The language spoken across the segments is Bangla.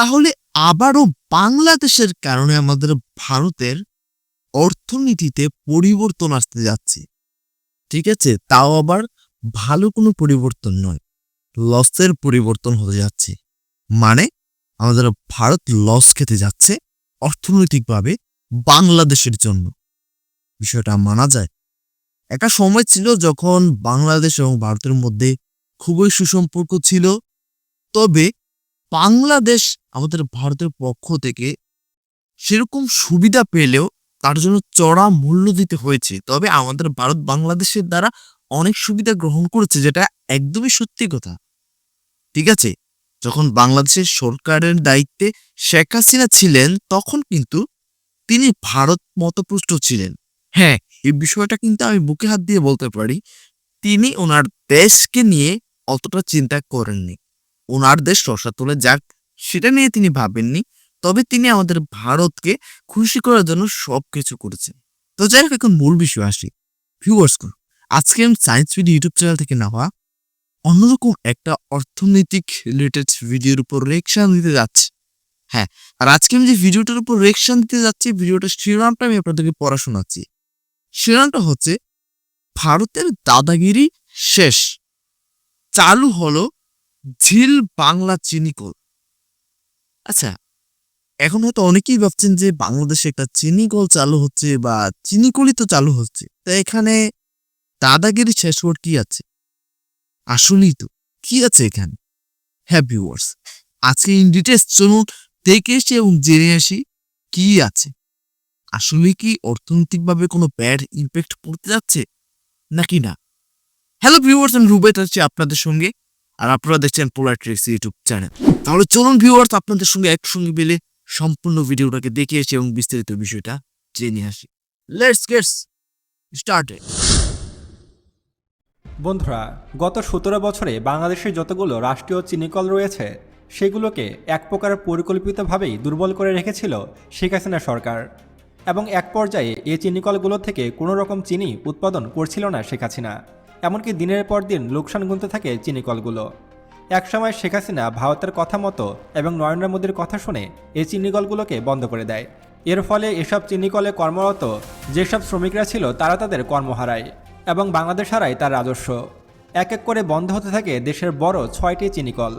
তাহলে আবারও বাংলাদেশের কারণে আমাদের ভারতের অর্থনীতিতে পরিবর্তন আসতে যাচ্ছে। ঠিক আছে, তাও আবার ভালো কোনো পরিবর্তন নয়, লসের পরিবর্তন হতে যাচ্ছে। মানে আমাদের ভারত লস খেতে যাচ্ছে অর্থনৈতিকভাবে বাংলাদেশের জন্য। বিষয়টা মানা যায়। একটা সময় ছিল যখন বাংলাদেশ এবং ভারতের মধ্যে খুবই সুসম্পর্ক ছিল, তবে বাংলাদেশ আমাদের ভারতের পক্ষ থেকে সেরকম সুবিধা পেলেও তার জন্য চড়া মূল্য দিতে হয়েছে। তবে আমাদের ভারত বাংলাদেশের দ্বারা অনেক সুবিধা গ্রহণ করেছে, যেটা একদমই সত্যি কথা। ঠিক আছে, যখন বাংলাদেশের সরকারের দায়িত্বে শেখ হাসিনা ছিলেন তখন কিন্তু তিনি ভারত মতপুষ্ট ছিলেন। হ্যাঁ, এই বিষয়টা কিন্তু আমি বুকে হাত দিয়ে বলতে পারি, তিনি ওনার দেশকে নিয়ে অতটা চিন্তা করেননি। ওনার দেশ রসাতলে যাক সেটা নিয়ে তিনি ভাবেননি, তবে তিনি আমাদের ভারতকে খুশি করার জন্য সবকিছু করেছেন। তো যাই হোক, এখন মূল বিষয় আসি। ভিউয়ার্স, আজকে আমি সায়েন্স ভিডিও ইউটিউব চ্যানেল থেকে নেওয়া অন্যরকম একটা অর্থনৈতিক রিলেটেড ভিডিওর উপর রিঅ্যাকশন দিতে যাচ্ছি। হ্যাঁ, আর আজকে আমি যে ভিডিওটার উপর রিঅ্যাকশন দিতে যাচ্ছি, ভিডিওটার শিরোনামটা আমি আপনাদেরকে পড়া শোনাচ্ছি। শিরোনামটা হচ্ছে ভারতের দাদাগিরি শেষ, চালু হলো ঝিল বাংলা চিনিকল। আচ্ছা, এখন হয়তো অনেকেই ভাবছেন যে বাংলাদেশে একটা চিনিকল চালু হচ্ছে বা চিনিকলই তো চালু হচ্ছে, তা এখানে দাদাগিরি শেষ হওয়ার কি আছে? আসলেই তো কি আছে এখানে। হ্যাঁ ভিউয়ার্স, আজকে ইন ডিটেলস চলুন দেখে এসে এবং জেনে আসি কি আছে। আসলে কি অর্থনৈতিকভাবে কোনো ব্যাড ইম্প্যাক্ট পড়তে যাচ্ছে নাকি না? হ্যালো ভিউয়ার্স, আমি রুবেট আছি আপনাদের সঙ্গে, আর আপনারা দেখছেন পোলার ট্রিক্স ইউটিউব চ্যানেল। তাহলে চলুন ভিউয়ার্স, আপনাদের সঙ্গে একসঙ্গে মিলে সম্পূর্ণ ভিডিওটাকে দেখে এসে এবং বিস্তারিত বিষয়টা জেনে আসি। Let's get started. বন্ধুরা, গত 17 বছরে বাংলাদেশের যতগুলো রাষ্ট্রীয় চিনিকল রয়েছে সেগুলোকে এক প্রকার পরিকল্পিতভাবেই দুর্বল করে রেখেছিল শেখ হাসিনা সরকার, এবং এক পর্যায়ে এই চিনিকলগুলো থেকে কোনো রকম চিনি উৎপাদন করছিল না শেখ হাসিনা। এমনকি দিনের পর দিন লোকসান গুনতে থাকে চিনিকলগুলো। একসময় শেখ হাসিনা ভারতের কথা মতো এবং নরেন্দ্র মোদীর কথা শুনে এই চিনিকলগুলোকে বন্ধ করে দেয়। এর ফলে এসব চিনিকলে কর্মরত যেসব শ্রমিকরা ছিল তারা তাদের কর্ম হারায় এবং বাংলাদেশ হারায় তার রাজস্ব। এক এক করে বন্ধ হতে থাকে দেশের বড় 6টি চিনিকল।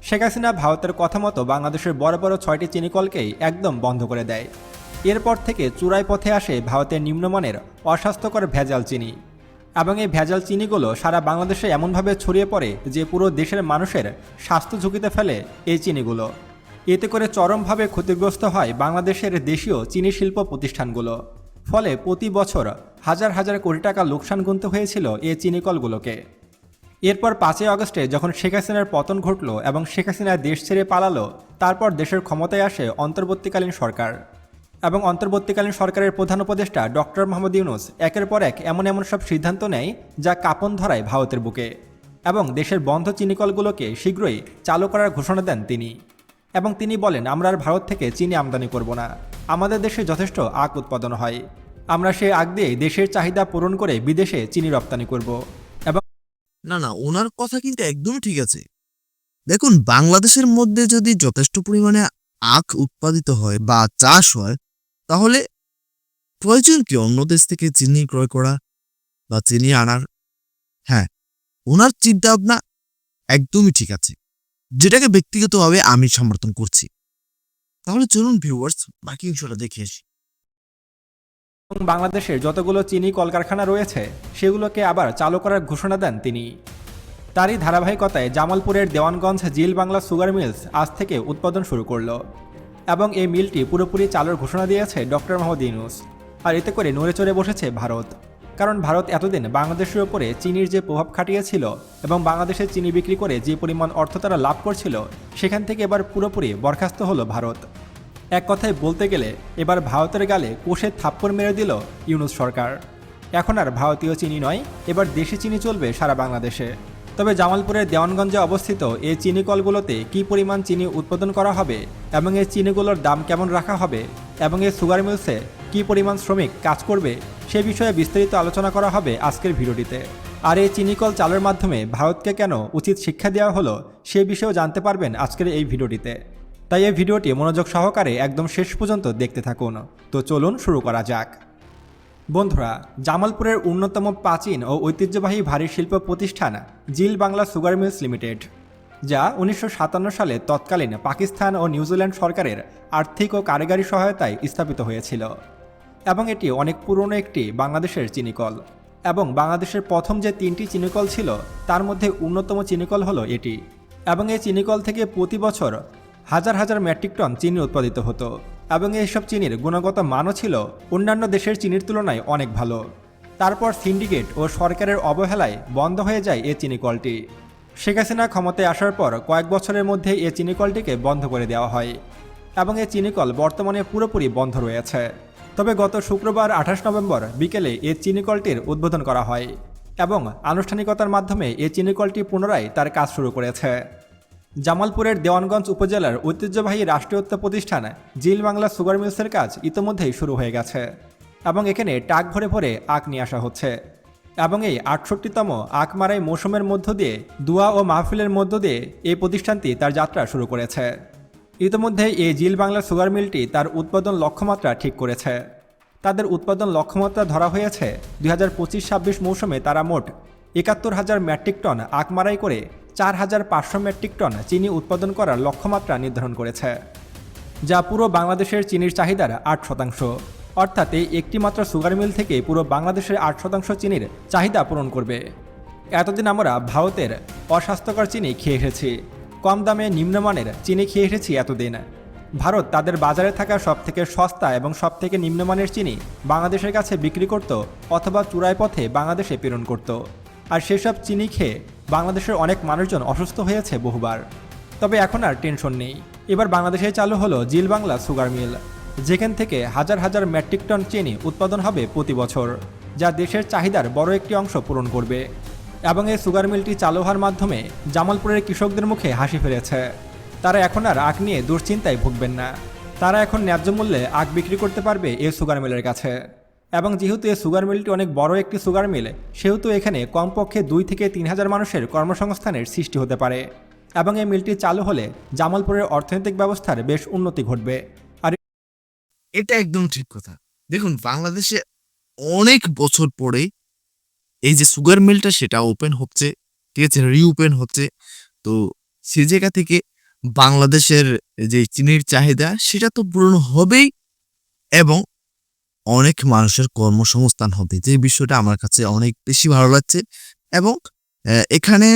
শেখ হাসিনা ভারতের কথা মতো বাংলাদেশের বড় বড় 6টি চিনিকলকেই একদম বন্ধ করে দেয়। এরপর থেকে চূড়ায় পথে আসে ভারতের নিম্নমানের অস্বাস্থ্যকর ভেজাল চিনি, এবং এই ভেজাল চিনিগুলো সারা বাংলাদেশে এমনভাবে ছড়িয়ে পড়ে যে পুরো দেশের মানুষের স্বাস্থ্য ঝুঁকিতে ফেলে এই চিনিগুলো। এতে করে চরমভাবে ক্ষতিগ্রস্ত হয় বাংলাদেশের দেশীয় চিনি শিল্প প্রতিষ্ঠানগুলো। ফলে প্রতি বছর হাজার হাজার কোটি টাকা লোকসান গুনতে হয়েছিল এই চিনিকলগুলোকে। এরপর 5ই আগস্টে যখন শেখ হাসিনার পতন ঘটল এবং শেখ হাসিনা দেশ ছেড়ে পালালো, তারপর দেশের ক্ষমতায় আসে অন্তর্বর্তীকালীন সরকার, এবং অন্তর্বর্তীকালীন সরকারের প্রধান উপদেষ্টা ডক্টর মোহাম্মদ ইউনূস একের পর এক এমন এমন সব সিদ্ধান্ত নেয় যা কাঁপন ধরায় ভারতের বুকে, এবং দেশের বন্ধ চিনিকলগুলোকে শীঘ্রই চালু করার ঘোষণা দেন তিনি। এবং তিনি বলেন, আমরা আর ভারত থেকে চিনি আমদানি করব না, আমাদের দেশে যথেষ্ট আখ উৎপাদন হয়, আমরা সেই আখ দিয়ে দেশের চাহিদা পূরণ করে বিদেশে চিনি রপ্তানি করব। এবং না, ওনার কথা কিন্তু একদমই ঠিক আছে। দেখুন, বাংলাদেশের মধ্যে যদি যথেষ্ট পরিমাণে আখ উৎপাদিত হয় বা চাষ হয়, তাহলে প্রয়োজন কি অন্য দেশ থেকে চিনি ক্রয় করা বা চিনি আনার? হ্যাঁ, ওনার চিন্তা ভাবনা একদমই ঠিক আছে, যেটাকে ব্যক্তিগতভাবে আমি সমর্থন করছি। তাহলে চলুন ভিউয়ার্স, বাকি অংশটা দেখে আসি। বাংলাদেশের যতগুলো চিনি কলকারখানা রয়েছে সেগুলোকে আবার চালু করার ঘোষণা দেন তিনি। তারই ধারাবাহিকতায় জামালপুরের দেওয়ানগঞ্জ জিল বাংলা সুগার মিলস আজ থেকে উৎপাদন শুরু করল, এবং এই মিলটি পুরোপুরি চালুর ঘোষণা দিয়েছে ডক্টর মোহাম্মদ ইউনূস। আর এতে করে নড়ে চড়ে বসেছে ভারত, কারণ ভারত এতদিন বাংলাদেশের উপরে চিনির যে প্রভাব খাটিয়েছিল এবং বাংলাদেশে চিনি বিক্রি করে যে পরিমাণ অর্থ তারা লাভ করছিল, সেখান থেকে এবার পুরোপুরি বরখাস্ত হলো ভারত। এক কথায় বলতে গেলে এবার ভারতের গালে কোষে থাপ্পড় মেরে দিল ইউনূস সরকার। এখন আর ভারতীয় চিনি নয়, এবার দেশি চিনি চলবে সারা বাংলাদেশে। তবে জামালপুরের দেওয়ানগঞ্জে অবস্থিত এই চিনিকলগুলোতে কী পরিমাণ চিনি উৎপাদন করা হবে এবং এই চিনিগুলোর দাম কেমন রাখা হবে এবং এই সুগার মিলসে কী পরিমাণ শ্রমিক কাজ করবে সে বিষয়ে বিস্তারিত আলোচনা করা হবে আজকের ভিডিওটিতে। আর এই চিনিকল চালুর মাধ্যমে ভারতকে কেন উচিত শিক্ষা দেওয়া হলো সে বিষয়েও জানতে পারবেন আজকের এই ভিডিওটিতে। তাই এই ভিডিওটি মনোযোগ সহকারে একদম শেষ পর্যন্ত দেখতে থাকুন। তো চলুন শুরু করা যাক। বন্ধুরা, জামালপুরের অন্যতম প্রাচীন ও ঐতিহ্যবাহী ভারী শিল্প প্রতিষ্ঠান জিল বাংলা সুগার মিলস লিমিটেড, যা 1957 সালে তৎকালীন পাকিস্তান ও নিউজিল্যান্ড সরকারের আর্থিক ও কারিগরি সহায়তায় স্থাপিত হয়েছিল এবং এটি অনেক পুরনো একটি বাংলাদেশের চিনিকল এবং বাংলাদেশের প্রথম যে 3টি চিনিকল ছিল তার মধ্যে অন্যতম চিনিকল হলো এটি এবং এই চিনিকল থেকে প্রতি বছর হাজার হাজার মেট্রিক টন চিনি উৎপাদিত হতো এবং এইসব চিনির গুণগত মানও ছিল অন্যান্য দেশের চিনির তুলনায় অনেক ভালো। তারপর সিন্ডিকেট ও সরকারের অবহেলায় বন্ধ হয়ে যায় এই চিনিকলটি। শেখ হাসিনা ক্ষমতায় আসার পর কয়েক বছরের মধ্যে এই চিনিকলটিকে বন্ধ করে দেওয়া হয় এবং এই চিনিকল বর্তমানে পুরোপুরি বন্ধ রয়েছে। তবে গত শুক্রবার 28 নভেম্বর বিকেলে এই চিনিকলটির উদ্বোধন করা হয় এবং আনুষ্ঠানিকতার মাধ্যমে এই চিনিকলটি পুনরায় তার কাজ শুরু করেছে। জামালপুরের দেওয়ানগঞ্জ উপজেলার ঐতিহ্যবাহী রাষ্ট্রায়ত্ত প্রতিষ্ঠান জিল বাংলা সুগার মিলসের কাজ ইতোমধ্যেই শুরু হয়ে গেছে এবং এখানে ট্রাক ভরে ভরে আখ নিয়ে আসা হচ্ছে এবং এই 68তম আখ মারাই মৌসুমের মধ্য দিয়ে দোয়া ও মাহফিলের মধ্য দিয়ে এই প্রতিষ্ঠানটি তার যাত্রা শুরু করেছে। ইতিমধ্যে এই জিল বাংলা সুগার মিলটি তার উৎপাদন লক্ষ্যমাত্রা ঠিক করেছে। তাদের উৎপাদন লক্ষ্যমাত্রা ধরা হয়েছে 2025-26 মৌসুমে তারা মোট 71,000 মেট্রিক টন আখ মারাই করে 4,500 মেট্রিক টন চিনি উৎপাদন করার লক্ষ্যমাত্রা নির্ধারণ করেছে, যা পুরো বাংলাদেশের চিনির চাহিদার 8%। অর্থাৎ এই একটি মাত্র সুগার মিল থেকে পুরো বাংলাদেশের 8% চিনির চাহিদা পূরণ করবে। এতদিন আমরা ভারতের অস্বাস্থ্যকর চিনি খেয়ে এসেছি, কম দামে নিম্নমানের চিনি খেয়ে এসেছি এতদিন। ভারত তাদের বাজারে থাকা সবথেকে সস্তা এবং সবথেকে নিম্নমানের চিনি বাংলাদেশের কাছে বিক্রি করত অথবা চূড়ায় পথে বাংলাদেশে প্রেরণ করত, আর সেসব চিনি খেয়ে বাংলাদেশের অনেক মানুষজন অসুস্থ হয়েছে বহুবার। তবে এখন আর টেনশন নেই, এবার বাংলাদেশে চালু হলো জিল বাংলা সুগার মিল, যেখান থেকে হাজার হাজার মেট্রিক টন চিনি উৎপাদন হবে প্রতি বছর, যা দেশের চাহিদার বড় একটি অংশ পূরণ করবে। এবং এই সুগার মিলটি চালু হওয়ার মাধ্যমে জামালপুরের কৃষকদের মুখে হাসি ফিরেছে। তারা এখন আর আখ নিয়ে দুশ্চিন্তায় ভুগবেন না, তারা এখন ন্যায্য মূল্যে আখ বিক্রি করতে পারবে এই সুগার মিলের কাছে। এবং যেহেতু এই সুগার মিলটি অনেক বড় একটি সুগার মিল, সেহেতু এখানে কমপক্ষে 2 থেকে 3,000 মানুষের কর্মসংস্থানের সৃষ্টি হতে পারে এবং এই মিলটি চালু হলে জামালপুরের অর্থনৈতিক ব্যবস্থার বেশ উন্নতি ঘটবে। আর এটা একদম ঠিক কথা। দেখুন, বাংলাদেশে অনেক বছর পরে এই যে সুগার মিলটা সেটা ওপেন হচ্ছে, ঠিক আছে, রিওপেন হচ্ছে। তো সে জায়গা থেকে বাংলাদেশের যে চিনির চাহিদা সেটা তো পূরণ হবেই এবং অনেক মানুষের কর্মসংস্থান হবে, যে বিষয়টা আমার কাছে অনেক বেশি ভালো লাগছে। এবং এখানে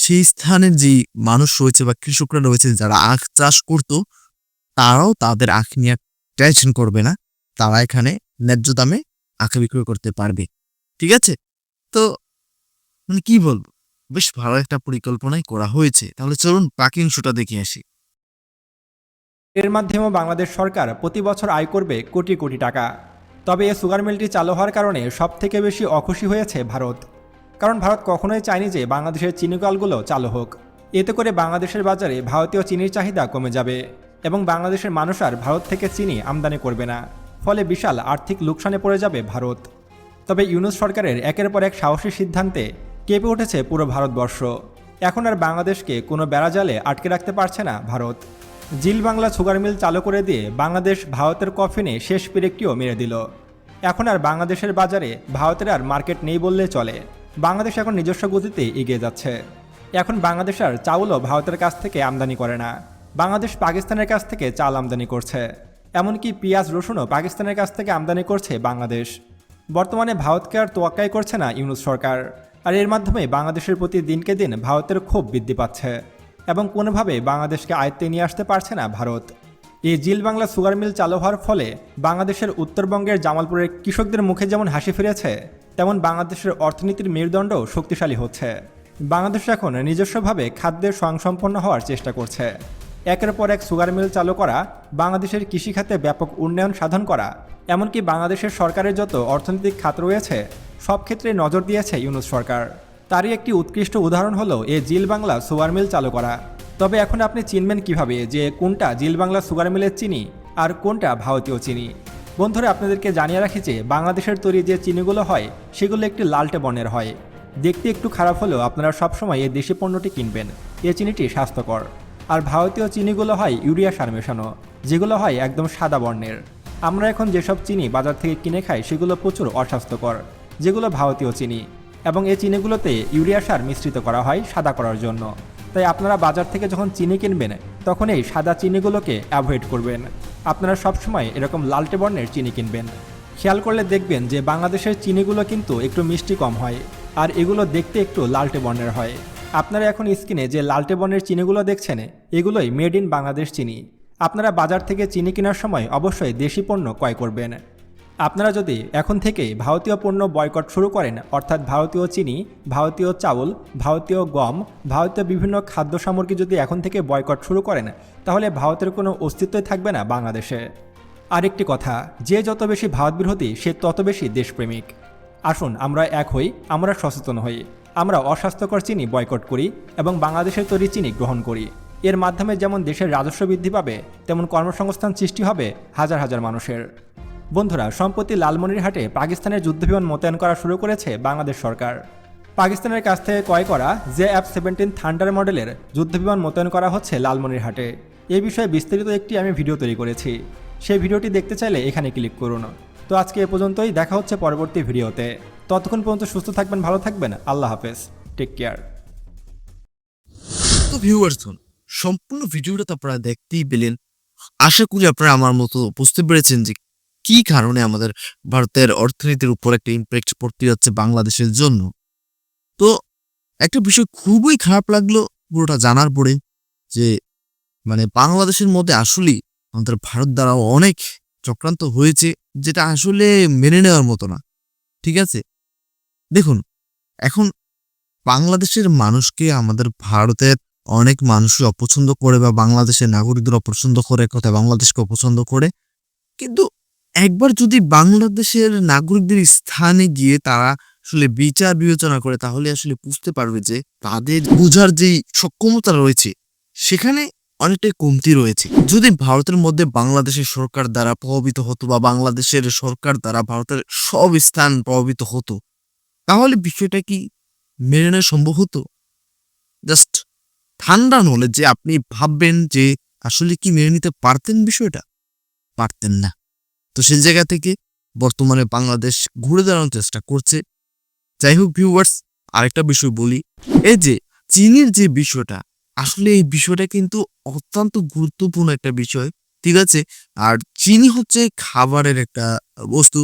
সেই স্থানের যে মানুষ রয়েছে বা কৃষকরা রয়েছে যারা আখ চাষ করত, তারাও তাদের আখ নিয়ে টেনশন করবে না, তারা এখানে ন্যায্য দামে আখ বিক্রয় করতে পারবে। ঠিক আছে, তো মানে কি বলবো, বেশ ভালো একটা পরিকল্পনাই করা হয়েছে। তাহলে চলুন বাকি অংশটা দেখে আসি। এর মাধ্যমেও বাংলাদেশ সরকার প্রতি বছর আয় করবে কোটি কোটি টাকা। তবে এই সুগার মিলটি চালু হওয়ার কারণে সবথেকে বেশি অখুশি হয়েছে ভারত, কারণ ভারত কখনোই চায়নি যে বাংলাদেশের চিনিকলগুলো চালু হোক। এতে করে বাংলাদেশের বাজারে ভারতীয় চিনির চাহিদা কমে যাবে এবং বাংলাদেশের মানুষ আর ভারত থেকে চিনি আমদানি করবে না, ফলে বিশাল আর্থিক লোকসানে পড়ে যাবে ভারত। তবে ইউনূস সরকারের একের পর এক সাহসী সিদ্ধান্তে কেঁপে উঠেছে পুরো ভারতবর্ষ। এখন আর বাংলাদেশকে কোনো বেড়াজালে আটকে রাখতে পারছে না ভারত। জিল বাংলা সুগার মিল চালু করে দিয়ে বাংলাদেশ ভারতের কফিনে শেষ পেরেকটিও মেরে দিল। এখন আর বাংলাদেশের বাজারে ভারতের আর মার্কেট নেই বললে চলে। বাংলাদেশ এখন নিজস্ব গতিতে এগিয়ে যাচ্ছে। এখন বাংলাদেশ আর চাউলও ভারতের কাছ থেকে আমদানি করে না, বাংলাদেশ পাকিস্তানের কাছ থেকে চাল আমদানি করছে। এমনকি পেঁয়াজ রসুনও পাকিস্তানের কাছ থেকে আমদানি করছে বাংলাদেশ। বর্তমানে ভারতকে আর তোয়াক্কাই করছে না ইউনূস সরকার, আর এর মাধ্যমে বাংলাদেশের প্রতি দিনকে দিন ভারতের ক্ষোভ বৃদ্ধি পাচ্ছে এবং কোনোভাবে বাংলাদেশকে আয়ত্তে নিয়ে আসতে পারছে না ভারত। এই জিল বাংলা সুগার মিল চালু হওয়ার ফলে বাংলাদেশের উত্তরবঙ্গের জামালপুরের কৃষকদের মুখে যেমন হাসি ফিরেছে, তেমন বাংলাদেশের অর্থনীতির মেরুদণ্ডও শক্তিশালী হচ্ছে। বাংলাদেশ এখন নিজস্বভাবে খাদ্যের স্বয়ংসম্পন্ন হওয়ার চেষ্টা করছে। একের পর এক সুগার মিল চালু করা, বাংলাদেশের কৃষিখাতে ব্যাপক উন্নয়ন সাধন করা, এমনকি বাংলাদেশের সরকারের যত অর্থনৈতিক খাত রয়েছে সব ক্ষেত্রে নজর দিয়েছে ইউনূস সরকার। তারই একটি উৎকৃষ্ট উদাহরণ হলো এই জিল বাংলা সুগার মিল চালু করা। তবে এখন আপনি চিনবেন কিভাবে যে কোনটা জিল বাংলা সুগার মিলের চিনি আর কোনটা ভারতীয় চিনি? বন্ধুরা, আপনাদেরকে জানিয়ে রাখি যে বাংলাদেশের তৈরি যে চিনিগুলো হয় সেগুলো একটি লালটে বর্ণের হয়। দেখতে একটু খারাপ হলেও আপনারা সবসময় এই দেশি পণ্যটি কিনবেন, এই চিনিটি স্বাস্থ্যকর। আর ভারতীয় চিনিগুলো হয় ইউরিয়া সার মেশানো, যেগুলো হয় একদম সাদা বর্ণের। আমরা এখন যেসব চিনি বাজার থেকে কিনে খাই সেগুলো প্রচুর অস্বাস্থ্যকর, যেগুলো ভারতীয় চিনি, এবং এই চিনিগুলোতে ইউরিয়া সার মিশ্রিত করা হয় সাদা করার জন্য। তাই আপনারা বাজার থেকে যখন চিনি কিনবেন তখন এই সাদা চিনিগুলোকে অ্যাভয়েড করবেন। আপনারা সবসময় এরকম লালটে বর্ণের চিনি কিনবেন। খেয়াল করলে দেখবেন যে বাংলাদেশের চিনিগুলো কিন্তু একটু মিষ্টি কম হয়, আর এগুলো দেখতে একটু লালটে বর্ণের হয়। আপনারা এখন স্ক্রিনে যে লালটে বর্ণের চিনিগুলো দেখছেন, এগুলোই মেড ইন বাংলাদেশ চিনি। আপনারা বাজার থেকে চিনি কেনার সময় অবশ্যই দেশি পণ্য ক্রয় করবেন। আপনারা যদি এখন থেকেই ভারতীয় পণ্য বয়কট শুরু করেন, অর্থাৎ ভারতীয় চিনি, ভারতীয় চাউল, ভারতীয় গম, ভারতীয় বিভিন্ন খাদ্য সামগ্রী যদি এখন থেকে বয়কট শুরু করেন, তাহলে ভারতের কোনো অস্তিত্বই থাকবে না বাংলাদেশে। আরেকটি কথা, যে যত বেশি ভারত বিরোধী সে তত বেশি দেশপ্রেমিক। আসুন আমরা এক হই, আমরা সচেতন হই, আমরা অস্বাস্থ্যকর চিনি বয়কট করি এবং বাংলাদেশের তৈরি চিনি গ্রহণ করি। এর মাধ্যমে যেমন দেশের রাজস্ব বৃদ্ধি পাবে, তেমন কর্মসংস্থান সৃষ্টি হবে হাজার হাজার মানুষের। বন্ধুরা, সম্প্রতি লালমনিরহাটে পাকিস্তানের যুদ্ধবিমান মোতায়েন করা শুরু করেছে বাংলাদেশ সরকার। পাকিস্তানের কাছ থেকে ক্রয় করা JF-17 থান্ডার মডেলের যুদ্ধবিমান মোতায়েন করা হচ্ছে লালমনিরহাটে। এই বিষয়ে বিস্তারিত একটি আমি ভিডিও তৈরি করেছি, সেই ভিডিওটি দেখতে চাইলে এখানে ক্লিক করুন। তো আজকে এ পর্যন্তই, দেখা হচ্ছে পরবর্তী ভিডিওতে। ততক্ষণ পর্যন্ত সুস্থ থাকবেন, ভালো থাকবেন, আল্লাহ হাফেজ, টেক কেয়ার। তো ভিউয়ার্স, সম্পূর্ণ ভিডিওটা তো আপনারা দেখতেই পেলেন। আশা করি আপনারা আমার মতো বুঝতে পেরেছেন যে কি কারণে আমাদের ভারতের অর্থনীতির উপর একটা ইম্প্যাক্ট পড়তে যাচ্ছে বাংলাদেশের জন্য। তো একটা বিষয় খুবই খারাপ লাগলো পুরোটা জানার পরে, যে বাংলাদেশের মধ্যে আসলেই আমাদের ভারত দ্বারা অনেক চক্রান্ত হয়েছে, যেটা আসলে মেনে নেওয়ার মতো না। ঠিক আছে, দেখুন, এখন বাংলাদেশের মানুষকে আমাদের ভারতের অনেক মানুষই অপছন্দ করে, বা বাংলাদেশের নাগরিকদের অপছন্দ করে, কথা বাংলাদেশকে অপছন্দ করে। কিন্তু একবার যদি বাংলাদেশের নাগরিকদের স্থানে গিয়ে তারা আসলে বিচার বিবেচনা করে, তাহলে আসলে বুঝতে পারবে যে তাদের বোঝার যেই সক্ষমতা রয়েছে সেখানে অনেকটাই কমতি রয়েছে। যদি ভারতের মধ্যে বাংলাদেশের সরকার দ্বারা প্রভাবিত হতো, বা বাংলাদেশের সরকার দ্বারা ভারতের সব স্থান প্রভাবিত হতো, তাহলে বিষয়টা কি মেনে নেওয়া সম্ভব হতো? জাস্ট ঠান্ডা নলেজ যে আপনি ভাববেন যে আসলে কি মেনে নিতে পারতেন বিষয়টা? পারতেন না। তো সেই জায়গা থেকে বর্তমানে বাংলাদেশ ঘুরে দাঁড়ানোর চেষ্টা করছে। যাই হোক ভিউয়ার্স, আরেকটা বিষয় বলি, এই যে চিনির যে বিষয়টা, আসলে এই বিষয়টা কিন্তু অত্যন্ত গুরুত্বপূর্ণ একটা বিষয়। ঠিক আছে, আর চিনি হচ্ছে খাবারের একটা বস্তু।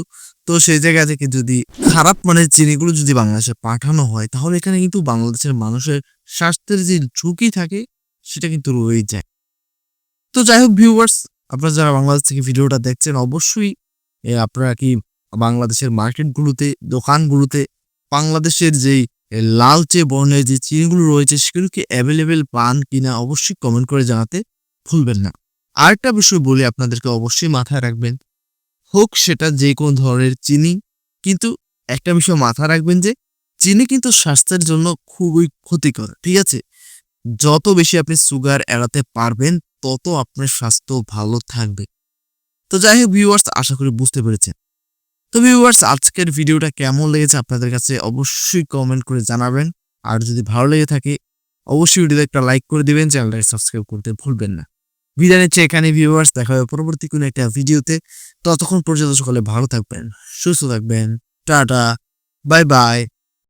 তো সেই জায়গা থেকে যদি খারাপ মানের চিনিগুলো যদি বাংলাদেশে পাঠানো হয়, তাহলে এখানে কিন্তু বাংলাদেশের মানুষের স্বাস্থ্যের যে ঝুঁকি থাকে সেটা কিন্তু রয়েই যায়। তো যাই হোক ভিউয়ার্স, আপনারা যারা বাংলাদেশ থেকে ভিডিওটা দেখছেন, অবশ্যই আপনারা কি বাংলাদেশের মার্কেটগুলোতে, দোকানগুলোতে বাংলাদেশের যেই লালচে বর্ণের যে চিনিগুলো রয়েছে সেগুলো কি অ্যাভেলেবেল পান কিনা, অবশ্যই কমেন্ট করে জানাতে ভুলবেন না। আরেকটা বিষয় বলি আপনাদেরকে, অবশ্যই মাথায় রাখবেন, হোক সেটা যে কোনো ধরনের চিনি, কিন্তু একটা বিষয় মাথায় রাখবেন যে চিনি কিন্তু স্বাস্থ্যের জন্য খুবই ক্ষতিকর। ঠিক আছে, যত বেশি আপনি সুগার এড়াতে পারবেন তত আপনার স্বাস্থ্য ভালো থাকবে। তো যাই হোক ভিউয়ার্স, আশা করি বুঝতে পেরেছেন। তো ভিউয়ার্স, আজকের ভিডিওটা কেমন লেগেছে আপনাদের কাছে অবশ্যই কমেন্ট করে জানাবেন। আর যদি ভালো লেগে থাকে অবশ্যই ভিডিওতে একটা লাইক করে দিবেন, চ্যানেলটাকে সাবস্ক্রাইব করতে ভুলবেন না। বিদায় নিচ্ছি এখানে ভিউয়ার্স, দেখা হবে পরবর্তী কোনো একটা ভিডিওতে। ততক্ষণ পর্যন্ত সকলে ভালো থাকবেন, সুস্থ থাকবেন, টাটা, বাই বাই।